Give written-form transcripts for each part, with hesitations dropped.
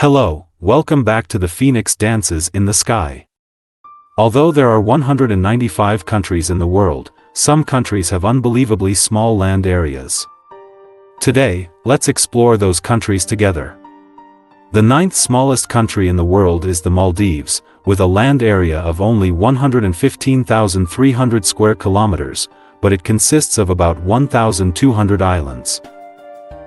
Hello, welcome back to the Phoenix Dances in the Sky. Although there are 195 countries in the world, some countries have unbelievably small land areas. Today, let's explore those countries together. The ninth smallest country in the world is the Maldives, with a land area of only 115,300 square kilometers, but it consists of about 1,200 islands.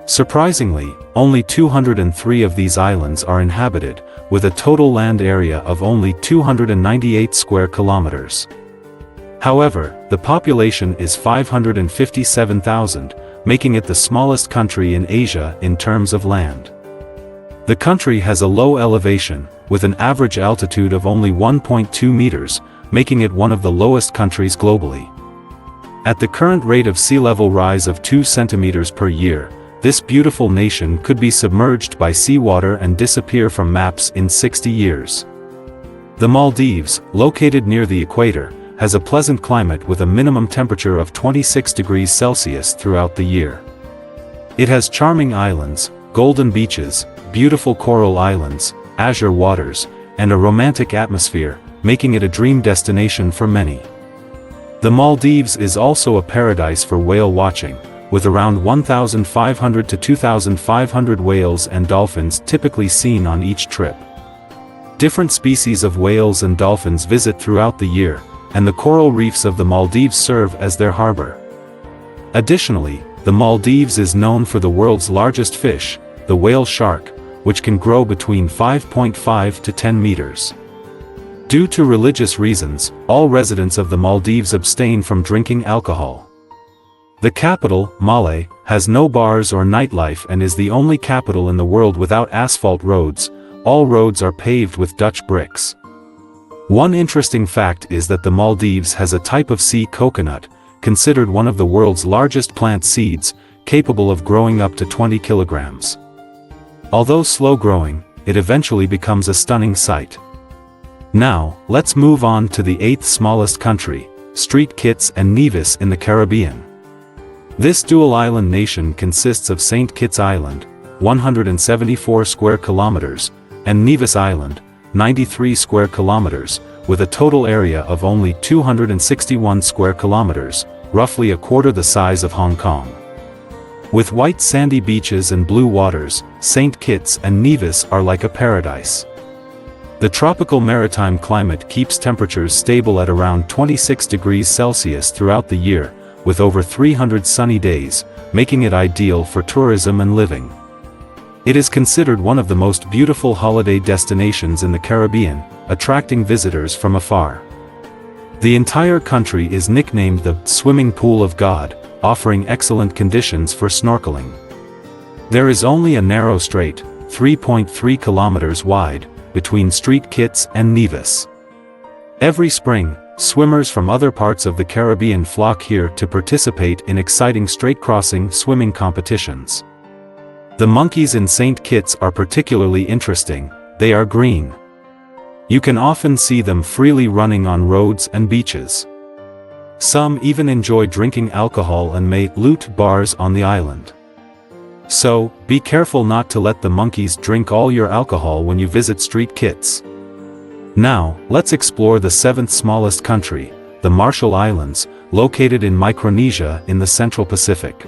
Surprisingly, only 203 of these islands are inhabited, with a total land area of only 298 square kilometers. However, the population is 557,000, making it the smallest country in Asia in terms of land. The country has a low elevation, with an average altitude of only 1.2 meters, making it one of the lowest countries globally. At the current rate of sea level rise of 2 centimeters per year, this beautiful nation could be submerged by seawater and disappear from maps in 60 years. The Maldives, located near the equator, has a pleasant climate with a minimum temperature of 26 degrees Celsius throughout the year. It has charming islands, golden beaches, beautiful coral islands, azure waters, and a romantic atmosphere, making it a dream destination for many. The Maldives is also a paradise for whale watching, with around 1,500 to 2,500 whales and dolphins typically seen on each trip. Different species of whales and dolphins visit throughout the year, and the coral reefs of the Maldives serve as their harbor. Additionally, the Maldives is known for the world's largest fish, the whale shark, which can grow between 5.5 to 10 meters. Due to religious reasons, all residents of the Maldives abstain from drinking alcohol. The capital, Male, has no bars or nightlife and is the only capital in the world without asphalt roads. All roads are paved with Dutch bricks. One interesting fact is that the Maldives has a type of sea coconut, considered one of the world's largest plant seeds, capable of growing up to 20 kilograms. Although slow-growing, it eventually becomes a stunning sight. Now, let's move on to the 8th smallest country, St. Kitts and Nevis in the Caribbean. This dual-island nation consists of St. Kitts Island, 174 square kilometers, and Nevis Island, 93 square kilometers, with a total area of only 261 square kilometers, roughly a quarter the size of Hong Kong. With white sandy beaches and blue waters, St. Kitts and Nevis are like a paradise. The tropical maritime climate keeps temperatures stable at around 26 degrees Celsius throughout the year, with over 300 sunny days, making it ideal for tourism and living. It is considered one of the most beautiful holiday destinations in the Caribbean, attracting visitors from afar. The entire country is nicknamed the Swimming Pool of God, offering excellent conditions for snorkeling. There is only a narrow strait, 3.3 kilometers wide, between St. Kitts and Nevis. Every spring, swimmers from other parts of the Caribbean flock here to participate in exciting strait-crossing swimming competitions. The monkeys in St. Kitts are particularly interesting. They are green. You can often see them freely running on roads and beaches. Some even enjoy drinking alcohol and may loot bars on the island. So, be careful not to let the monkeys drink all your alcohol when you visit St. Kitts. Now, let's explore the 7th smallest country, the Marshall Islands, located in Micronesia in the Central Pacific.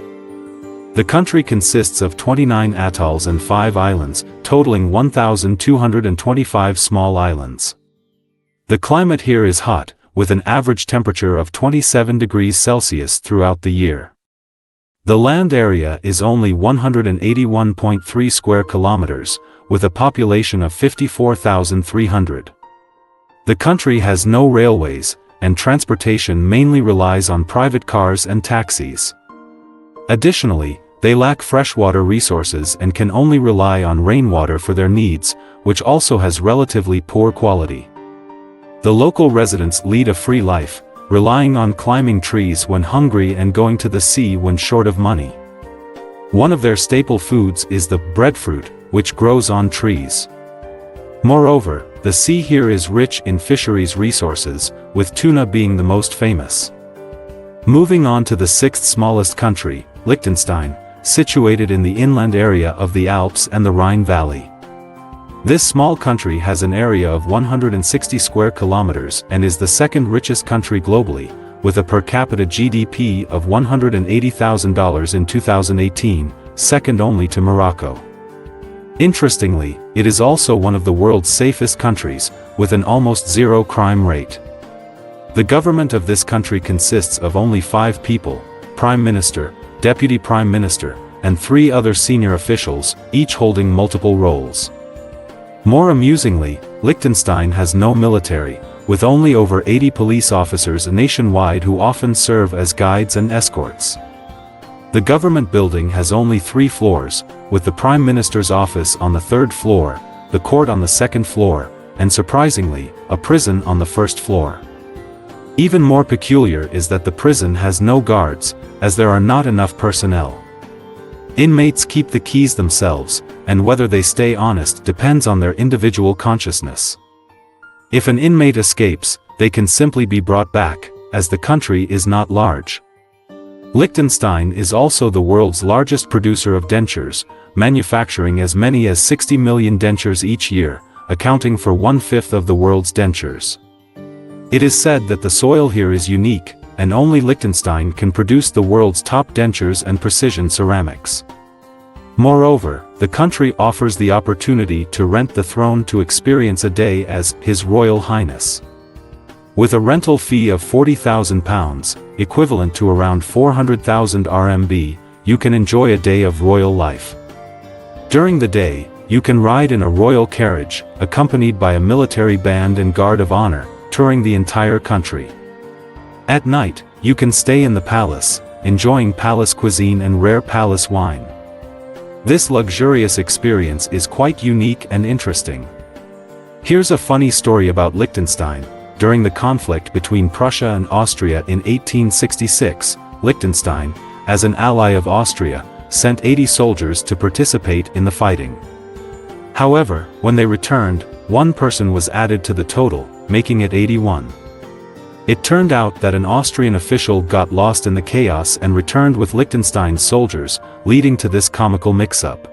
The country consists of 29 atolls and 5 islands, totaling 1,225 small islands. The climate here is hot, with an average temperature of 27 degrees Celsius throughout the year. The land area is only 181.3 square kilometers, with a population of 54,300. The country has no railways, and transportation mainly relies on private cars and taxis. Additionally, they lack freshwater resources and can only rely on rainwater for their needs, which also has relatively poor quality. The local residents lead a free life, relying on climbing trees when hungry and going to the sea when short of money. One of their staple foods is the breadfruit, which grows on trees. Moreover, the sea here is rich in fisheries resources, with tuna being the most famous. Moving on to the 6th smallest country, Liechtenstein, situated in the inland area of the Alps and the Rhine Valley. This small country has an area of 160 square kilometers and is the second richest country globally, with a per capita GDP of $180,000 in 2018, second only to Morocco. Interestingly, it is also one of the world's safest countries, with an almost zero crime rate. The government of this country consists of only 5 people: Prime Minister, Deputy Prime Minister, and 3 other senior officials, each holding multiple roles. More amusingly, Liechtenstein has no military, with only over 80 police officers nationwide who often serve as guides and escorts. The government building has only 3 floors, with the Prime Minister's office on the 3rd floor, the court on the 2nd floor, and surprisingly, a prison on the 1st floor. Even more peculiar is that the prison has no guards, as there are not enough personnel. Inmates keep the keys themselves, and whether they stay honest depends on their individual consciousness. If an inmate escapes, they can simply be brought back, as the country is not large. Liechtenstein is also the world's largest producer of dentures, manufacturing as many as 60 million dentures each year, accounting for 1/5 of the world's dentures. It is said that the soil here is unique, and only Liechtenstein can produce the world's top dentures and precision ceramics. Moreover, the country offers the opportunity to rent the throne to experience a day as His Royal Highness. With a rental fee of £40,000, equivalent to around 400,000 RMB, you can enjoy a day of royal life. During the day, you can ride in a royal carriage, accompanied by a military band and guard of honor, touring the entire country. At night, you can stay in the palace, enjoying palace cuisine and rare palace wine. This luxurious experience is quite unique and interesting. Here's a funny story about Liechtenstein. During the conflict between Prussia and Austria in 1866, Liechtenstein, as an ally of Austria, sent 80 soldiers to participate in the fighting. However, when they returned, 1 person was added to the total, making it 81. It turned out that an Austrian official got lost in the chaos and returned with Liechtenstein's soldiers, leading to this comical mix-up.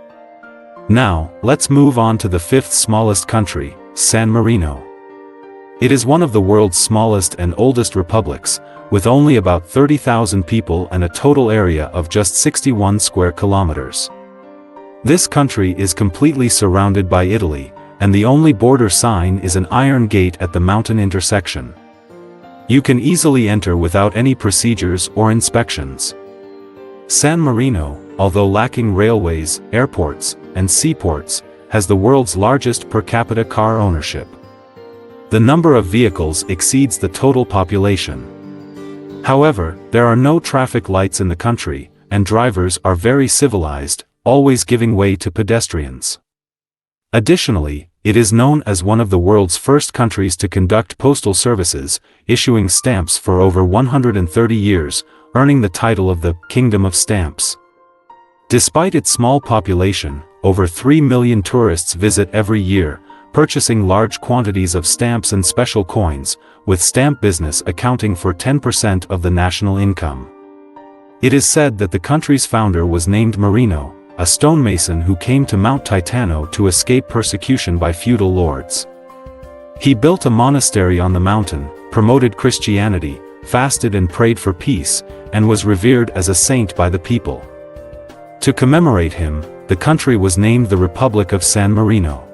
Now, let's move on to the 5th smallest country, San Marino. It is one of the world's smallest and oldest republics, with only about 30,000 people and a total area of just 61 square kilometers. This country is completely surrounded by Italy, and the only border sign is an iron gate at the mountain intersection. You can easily enter without any procedures or inspections. San Marino, although lacking railways, airports, and seaports, has the world's largest per capita car ownership. The number of vehicles exceeds the total population. However, there are no traffic lights in the country, and drivers are very civilized, always giving way to pedestrians. Additionally, it is known as one of the world's first countries to conduct postal services, issuing stamps for over 130 years, earning the title of the Kingdom of Stamps. Despite its small population, over 3 million tourists visit every year, purchasing large quantities of stamps and special coins, with stamp business accounting for 10% of the national income. It is said that the country's founder was named Marino, a stonemason who came to Mount Titano to escape persecution by feudal lords. He built a monastery on the mountain, promoted Christianity, fasted and prayed for peace, and was revered as a saint by the people. To commemorate him, the country was named the Republic of San Marino.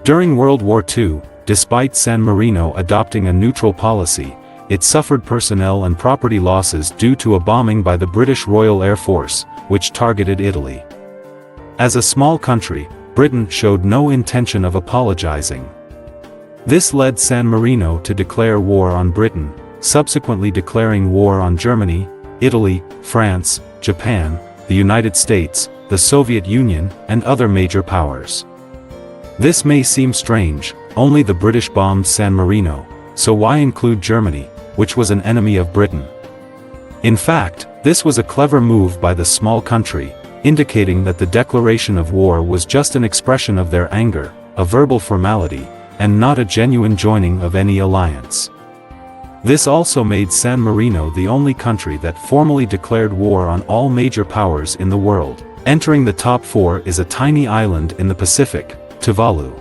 During World War II, despite San Marino adopting a neutral policy, it suffered personnel and property losses due to a bombing by the British Royal Air Force, which targeted Italy. As a small country, Britain showed no intention of apologizing. This led San Marino to declare war on Britain, subsequently declaring war on Germany, Italy, France, Japan, the United States, the Soviet Union, and other major powers. This may seem strange, only the British bombed San Marino, so why include Germany, which was an enemy of Britain? In fact, this was a clever move by the small country, indicating that the declaration of war was just an expression of their anger, a verbal formality, and not a genuine joining of any alliance. This also made San Marino the only country that formally declared war on all major powers in the world. Entering the top 4 is a tiny island in the Pacific, Tuvalu.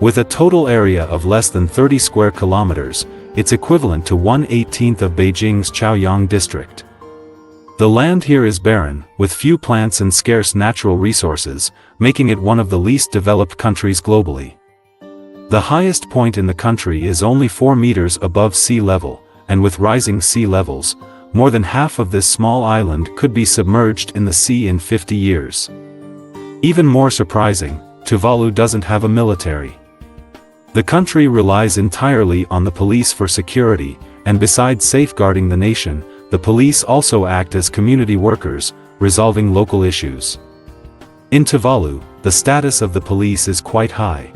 With a total area of less than 30 square kilometers, it's equivalent to 1/18 of Beijing's Chaoyang district. The land here is barren, with few plants and scarce natural resources, making it one of the least developed countries globally. The highest point in the country is only 4 meters above sea level, and with rising sea levels, more than half of this small island could be submerged in the sea in 50 years. Even more surprising, Tuvalu doesn't have a military. The country relies entirely on the police for security, and besides safeguarding the nation, the police also act as community workers, resolving local issues. In Tuvalu, the status of the police is quite high.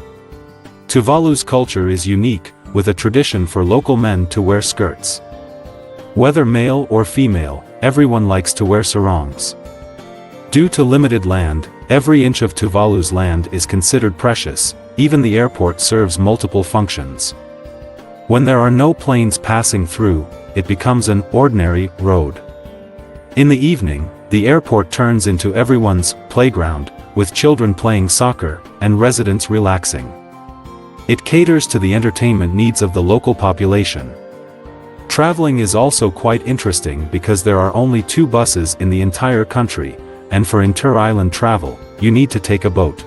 Tuvalu's culture is unique, with a tradition for local men to wear skirts. Whether male or female, everyone likes to wear sarongs. Due to limited land, every inch of Tuvalu's land is considered precious. Even the airport serves multiple functions. When there are no planes passing through, it becomes an ordinary road. In the evening, the airport turns into everyone's playground, with children playing soccer and residents relaxing. It caters to the entertainment needs of the local population. Traveling is also quite interesting because there are only 2 buses in the entire country, and for inter-island travel, you need to take a boat.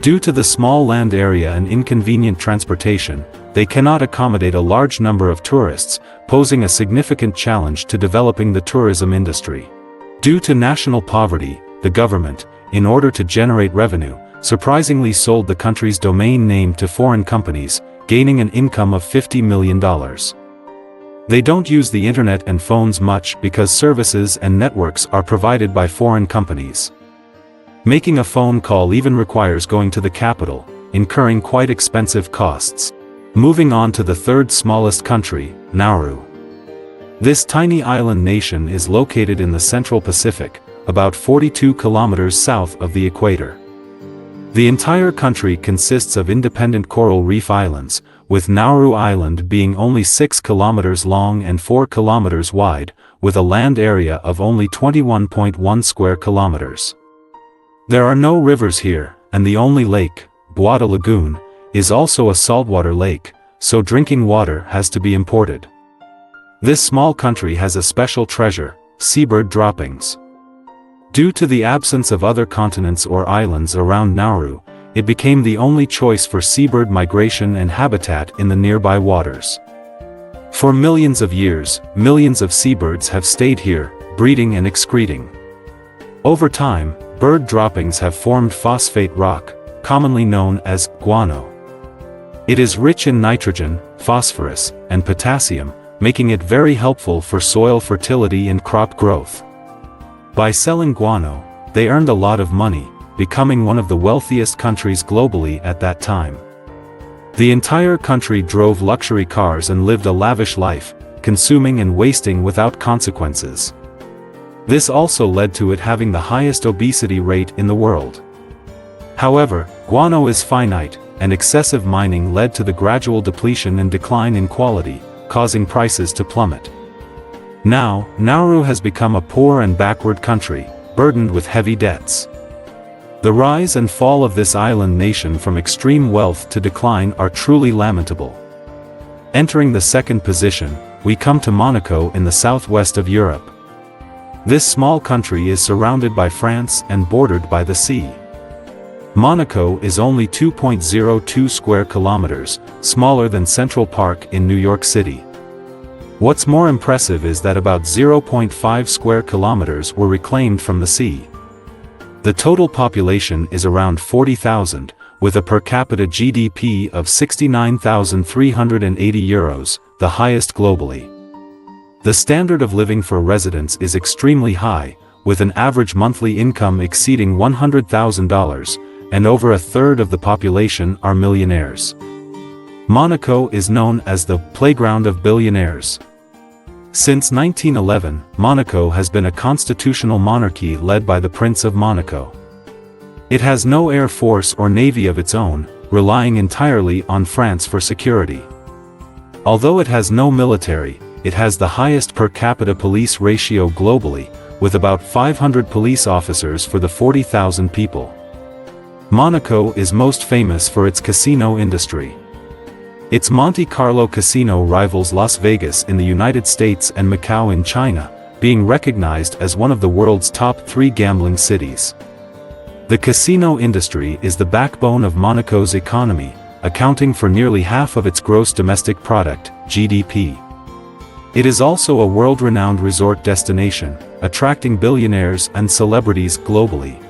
Due to the small land area and inconvenient transportation, they cannot accommodate a large number of tourists, posing a significant challenge to developing the tourism industry. Due to national poverty, the government, in order to generate revenue, surprisingly sold the country's domain name to foreign companies, gaining an income of $50 million. They don't use the internet and phones much because services and networks are provided by foreign companies. Making a phone call even requires going to the capital, incurring quite expensive costs. Moving on to the 3rd smallest country, Nauru. This tiny island nation is located in the Central Pacific, about 42 kilometers south of the equator. The entire country consists of independent coral reef islands, with Nauru Island being only 6 kilometers long and 4 kilometers wide, with a land area of only 21.1 square kilometers. There are no rivers here, and the only lake, Buada Lagoon, is also a saltwater lake, so drinking water has to be imported. This small country has a special treasure, seabird droppings. Due to the absence of other continents or islands around Nauru, it became the only choice for seabird migration and habitat in the nearby waters. For millions of years, millions of seabirds have stayed here, breeding and excreting. Over time, bird droppings have formed phosphate rock, commonly known as guano. It is rich in nitrogen, phosphorus, and potassium, making it very helpful for soil fertility and crop growth. By selling guano, they earned a lot of money, becoming one of the wealthiest countries globally at that time. The entire country drove luxury cars and lived a lavish life, consuming and wasting without consequences. This also led to it having the highest obesity rate in the world. However, guano is finite, and excessive mining led to the gradual depletion and decline in quality, causing prices to plummet. Now, Nauru has become a poor and backward country, burdened with heavy debts. The rise and fall of this island nation from extreme wealth to decline are truly lamentable. Entering the 2nd position, we come to Monaco in the southwest of Europe. This small country is surrounded by France and bordered by the sea. Monaco is only 2.02 square kilometers, smaller than Central Park in New York City. What's more impressive is that about 0.5 square kilometers were reclaimed from the sea. The total population is around 40,000, with a per capita GDP of 69,380 euros, the highest globally. The standard of living for residents is extremely high, with an average monthly income exceeding $100,000, and over a third of the population are millionaires. Monaco is known as the playground of billionaires. Since 1911, Monaco has been a constitutional monarchy led by the Prince of Monaco. It has no air force or navy of its own, relying entirely on France for security. Although it has no military, it has the highest per capita police ratio globally, with about 500 police officers for the 40,000 people. Monaco is most famous for its casino industry. Its Monte Carlo casino rivals Las Vegas in the United States and Macau in China, being recognized as one of the world's top 3 gambling cities. The casino industry is the backbone of Monaco's economy, accounting for nearly half of its gross domestic product, GDP. It is also a world-renowned resort destination, attracting billionaires and celebrities globally.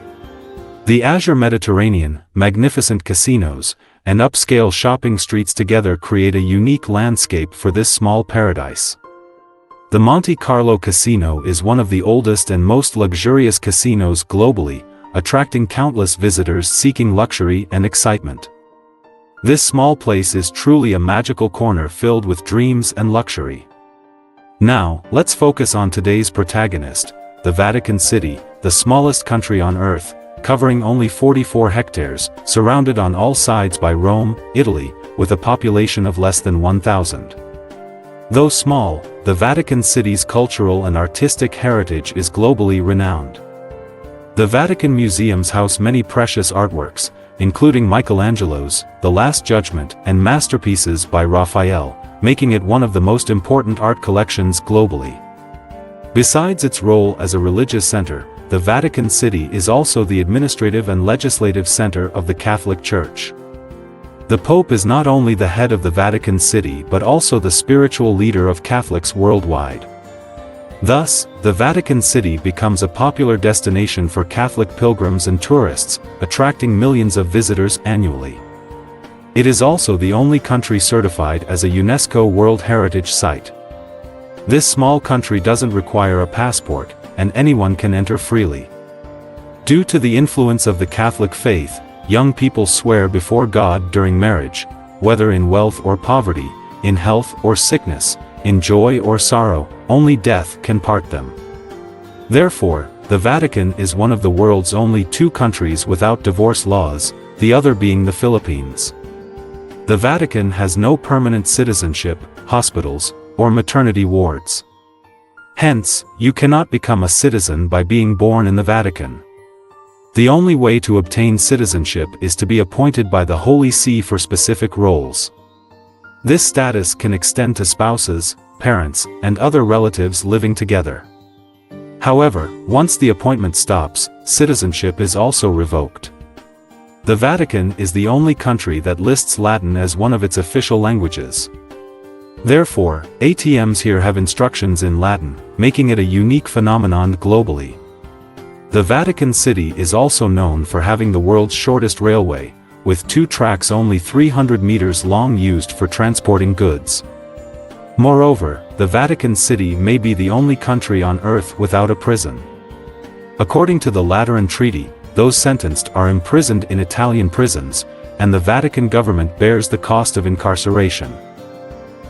The Azure Mediterranean, magnificent casinos, and upscale shopping streets together create a unique landscape for this small paradise. The Monte Carlo Casino is one of the oldest and most luxurious casinos globally, attracting countless visitors seeking luxury and excitement. This small place is truly a magical corner filled with dreams and luxury. Now, let's focus on today's protagonist, the Vatican City, the smallest country on Earth, covering only 44 hectares, surrounded on all sides by Rome, Italy, with a population of less than 1,000. Though small, the Vatican City's cultural and artistic heritage is globally renowned. The Vatican museums house many precious artworks, including Michelangelo's The Last Judgment and masterpieces by Raphael, making it one of the most important art collections globally. Besides its role as a religious center, the Vatican City is also the administrative and legislative center of the Catholic Church. The Pope is not only the head of the Vatican City but also the spiritual leader of Catholics worldwide. Thus, the Vatican City becomes a popular destination for Catholic pilgrims and tourists, attracting millions of visitors annually. It is also the only country certified as a UNESCO World Heritage Site. This small country doesn't require a passport, and anyone can enter freely. Due to the influence of the Catholic faith, young people swear before God during marriage, whether in wealth or poverty, in health or sickness, in joy or sorrow, only death can part them. Therefore, the Vatican is one of the world's only 2 countries without divorce laws, the other being the Philippines. The Vatican has no permanent citizenship, hospitals, or maternity wards. Hence, you cannot become a citizen by being born in the Vatican. The only way to obtain citizenship is to be appointed by the Holy See for specific roles. This status can extend to spouses, parents, and other relatives living together. However, once the appointment stops, citizenship is also revoked. The Vatican is the only country that lists Latin as one of its official languages. Therefore, ATMs here have instructions in Latin, making it a unique phenomenon globally. The Vatican City is also known for having the world's shortest railway, with 2 tracks only 300 meters long used for transporting goods. Moreover, the Vatican City may be the only country on Earth without a prison. According to the Lateran Treaty, those sentenced are imprisoned in Italian prisons, and the Vatican government bears the cost of incarceration.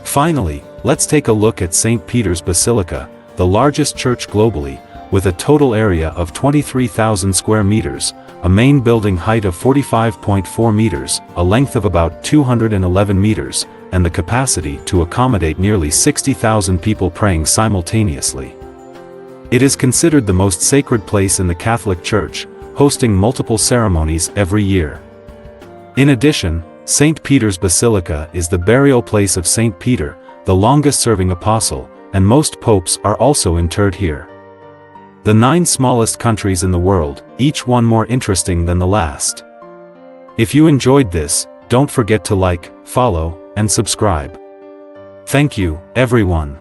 Finally, let's take a look at St. Peter's Basilica, the largest church globally, with a total area of 23,000 square meters, a main building height of 45.4 meters, a length of about 211 meters, and the capacity to accommodate nearly 60,000 people praying simultaneously. It is considered the most sacred place in the Catholic Church, hosting multiple ceremonies every year. In addition, St. Peter's Basilica is the burial place of St. Peter, the longest-serving apostle, and most popes are also interred here. The 9 smallest countries in the world, each one more interesting than the last. If you enjoyed this, don't forget to like, follow, and subscribe. Thank you, everyone.